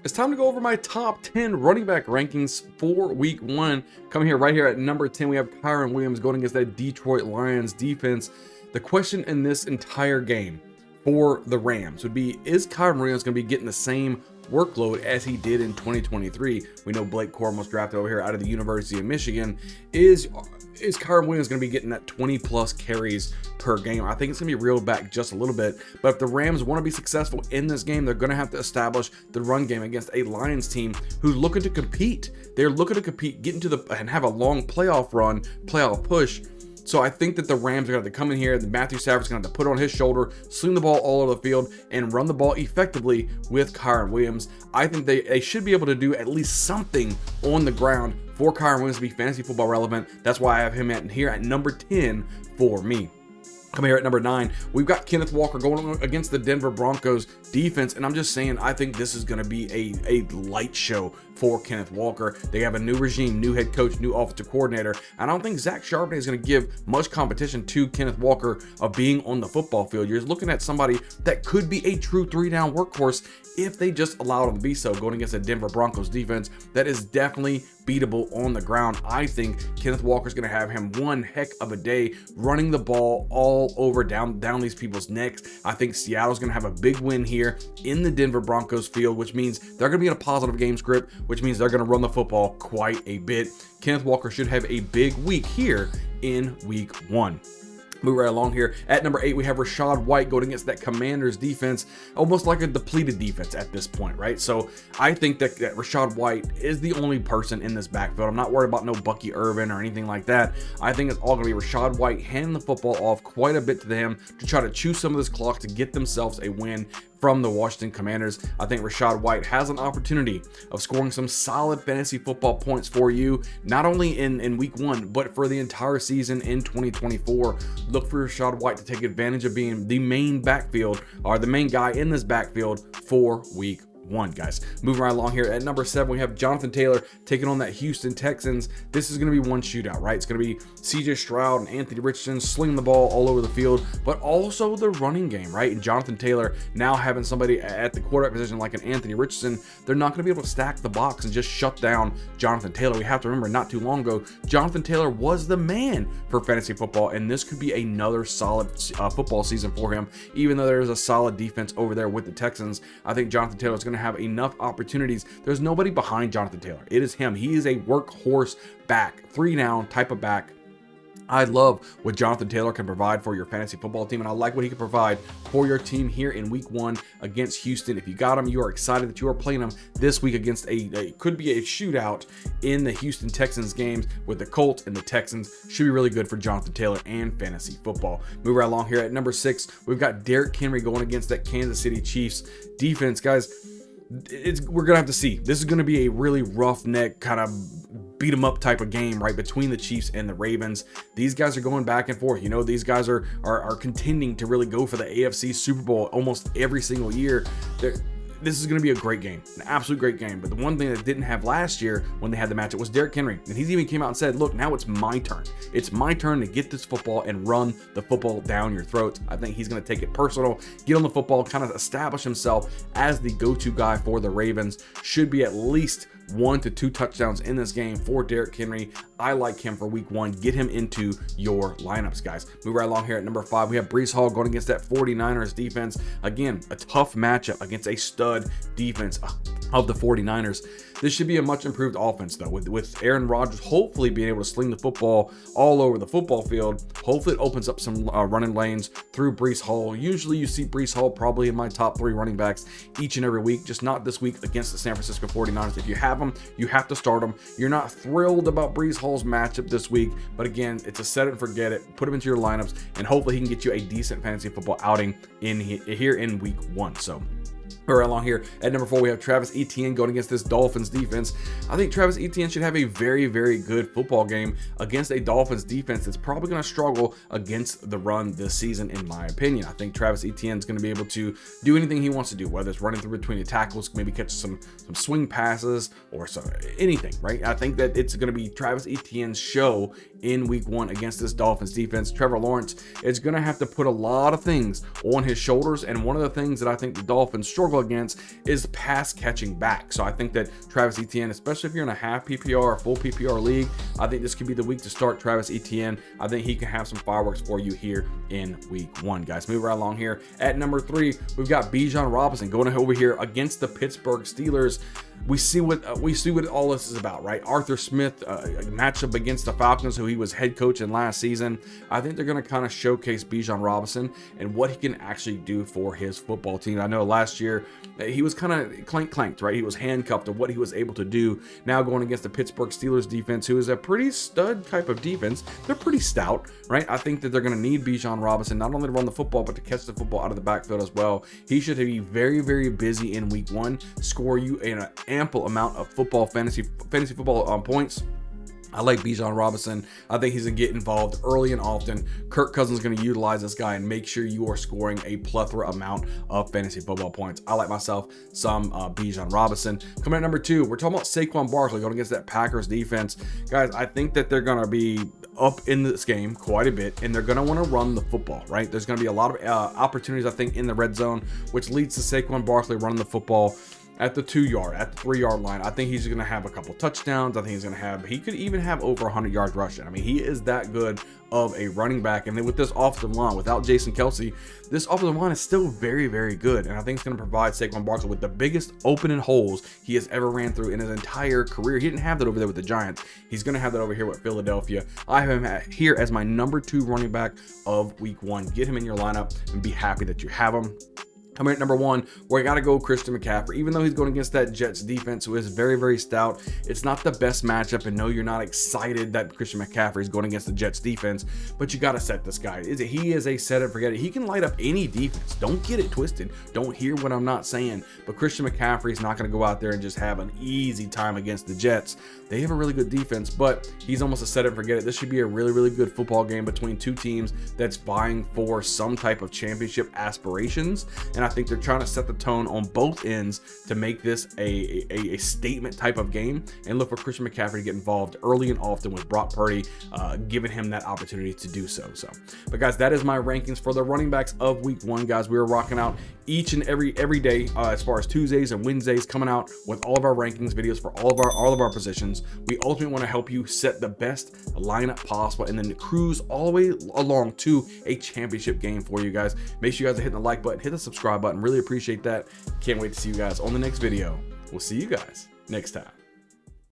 It's time to go over my top 10 running back rankings for week one. Coming here right here at number 10, we have Kyren Williams going against that Detroit Lions defense. The question in this entire game for the Rams would be, is Kyren Williams going to be getting the same workload as he did in 2023? We know Blake Corum was drafted over here out of the University of Michigan. Is Kyren Williams going to be getting that 20 plus carries per game? I think it's going to be reeled back just a little bit, but if the Rams want to be successful in this game, they're going to have to establish the run game against a Lions team who's looking to compete. They're looking to compete, get into the and have a long playoff run, playoff push. So I think that the Rams are going to have to come in here, and Matthew Stafford's going to have to put it on his shoulder, sling the ball all over the field, and run the ball effectively with Kyren Williams. I think they should be able to do at least something on the ground for Kyren Williams to be fantasy football relevant. That's why I have him here at number 10 for me. Coming here at number 9, we've got Kenneth Walker going against the Denver Broncos defense, and I'm just saying, I think this is going to be a light show for Kenneth Walker. They have a new regime, new head coach, new offensive coordinator, and I don't think Zach Charbonnet is going to give much competition to Kenneth Walker of being on the football field. You're looking at somebody that could be a true 3-down workhorse if they just allowed him to be so, going against a Denver Broncos defense that is definitely beatable on the ground. I think Kenneth Walker's going to have him one heck of a day running the ball all over down these people's necks. I think Seattle's going to have a big win here in the Denver Broncos field, which means they're going to be in a positive game script, which means they're going to run the football quite a bit. Kenneth Walker should have a big week here in week one. Move right along here. At number 8, we have Rachaad White going against that Commanders defense, almost like a depleted defense at this point, right? So I think that Rachaad White is the only person in this backfield. I'm not worried about no Bucky Irvin or anything like that. I think it's all going to be Rachaad White handing the football off quite a bit to them to try to chew some of this clock to get themselves a win from the Washington Commanders. I think Rachaad White has an opportunity of scoring some solid fantasy football points for you, not only in week one, but for the entire season in 2024. Look for Rachaad White to take advantage of being the main backfield, or the main guy in this backfield for week one, guys. Moving right along here at number 7, we have Jonathan Taylor taking on that Houston Texans. This is going to be one shootout, right? It's going to be CJ Stroud and Anthony Richardson slinging the ball all over the field, but also the running game, right? And Jonathan Taylor now having somebody at the quarterback position like an Anthony Richardson, they're not going to be able to stack the box and just shut down Jonathan Taylor. We have to remember, not too long ago, Jonathan Taylor was the man for fantasy football, and this could be another solid football season for him. Even though there's a solid defense over there with the Texans, I think Jonathan Taylor is going to have enough opportunities. There's nobody behind Jonathan Taylor. It is him. He is a workhorse back, 3-down type of back. I love what Jonathan Taylor can provide for your fantasy football team, and I like what he can provide for your team here in week one against Houston. If you got him, you are excited that you are playing him this week against could be a shootout in the Houston Texans games with the Colts and the Texans. Should be really good for Jonathan Taylor and fantasy football. Move right along here at number 6, we've got Derrick Henry going against that Kansas City Chiefs defense. Guys, we're gonna have to see. This is gonna be a really roughneck kind of beat 'em up type of game, right, between the Chiefs and the Ravens. These guys are going back and forth. You know, these guys are contending to really go for the AFC Super Bowl almost every single year. This is going to be a great game, an absolute great game. But the one thing that didn't have last year when they had the matchup was Derrick Henry. And he even came out and said, look, now it's my turn. It's my turn to get this football and run the football down your throat. I think he's going to take it personal, get on the football, kind of establish himself as the go-to guy for the Ravens. Should be at least 1 to 2 touchdowns in this game for Derrick Henry. I like him for week one. Get him into your lineups, guys. Move right along here at number 5. We have Breece Hall going against that 49ers defense. Again, a tough matchup against a stud defense of the 49ers. This should be a much improved offense, though, with Aaron Rodgers hopefully being able to sling the football all over the football field. Hopefully it opens up some running lanes through Breece Hall. Usually you see Breece Hall probably in my top 3 running backs each and every week, just not this week against the San Francisco 49ers. If you have them, you have to start them. You're not thrilled about Breece Hall's matchup this week, but again, it's a set it and forget it. Put him into your lineups, and hopefully he can get you a decent fantasy football outing here in week one. So right along here at number 4, we have Travis Etienne going against this Dolphins defense. I think Travis Etienne should have a very, very good football game against a Dolphins defense that's probably going to struggle against the run this season, in my opinion. I think Travis Etienne is going to be able to do anything he wants to do, whether it's running through between the tackles, maybe catch some swing passes or anything, right? I think that it's going to be Travis Etienne's show in week one against this Dolphins defense. Trevor Lawrence is going to have to put a lot of things on his shoulders, and one of the things that I think the Dolphins struggle struggle against is pass catching back. So I think that Travis Etienne, especially if you're in a half PPR or full PPR league, I think this could be the week to start Travis Etienne. I think he can have some fireworks for you here in week 1, guys. Move right along here. At number 3, we've got Bijan Robinson going over here against the Pittsburgh Steelers. We see what all this is about, right? Arthur Smith, a matchup against the Falcons, who he was head coach in last season. I think they're going to kind of showcase Bijan Robinson and what he can actually do for his football team. I know last year he was kind of clanked, right? He was handcuffed to what he was able to do. Now going against the Pittsburgh Steelers defense, who is a pretty stud type of defense. They're pretty stout, right? I think that they're going to need Bijan Robinson not only to run the football, but to catch the football out of the backfield as well. He should be very, very busy in week 1, score you an ample amount of fantasy football points. I like Bijan Robinson. I think he's going to get involved early and often. Kirk Cousins is going to utilize this guy and make sure you are scoring a plethora amount of fantasy football points. I like myself some Bijan Robinson. Coming at number 2, we're talking about Saquon Barkley going against that Packers defense. Guys, I think that they're going to be up in this game quite a bit, and they're going to want to run the football, right? There's going to be a lot of opportunities, I think, in the red zone, which leads to Saquon Barkley running the football at the 2-yard, at the 3-yard line. I think he's going to have a couple touchdowns. I think he could even have over 100 yards rushing. I mean, he is that good of a running back. And then with this offensive line, without Jason Kelce, this offensive line is still very, very good. And I think it's going to provide Saquon Barkley with the biggest opening holes he has ever ran through in his entire career. He didn't have that over there with the Giants. He's going to have that over here with Philadelphia. I have him here as my number 2 running back of week 1. Get him in your lineup and be happy that you have him. Coming at number 1, where I got to go Christian McCaffrey. Even though he's going against that Jets defense, who is very, very stout, it's not the best matchup. And no, you're not excited that Christian McCaffrey is going against the Jets defense, but you got to set this guy. He is a set it, forget it. He can light up any defense. Don't get it twisted. Don't hear what I'm not saying. But Christian McCaffrey is not going to go out there and just have an easy time against the Jets. They have a really good defense, but he's almost a set it, forget it. This should be a really, really good football game between two teams that's vying for some type of championship aspirations. And I think they're trying to set the tone on both ends to make this a statement type of game, and look for Christian McCaffrey to get involved early and often with Brock Purdy, giving him that opportunity to do so. But guys, that is my rankings for the running backs of week 1. Guys, we are rocking out each and every day as far as Tuesdays and Wednesdays, coming out with all of our rankings videos for all of our positions. We ultimately want to help you set the best lineup possible and then cruise all the way along to a championship game for you guys. Make sure you guys are hitting the like button, hit the subscribe button. Really appreciate that. Can't wait to see you guys on the next video. We'll see you guys next time.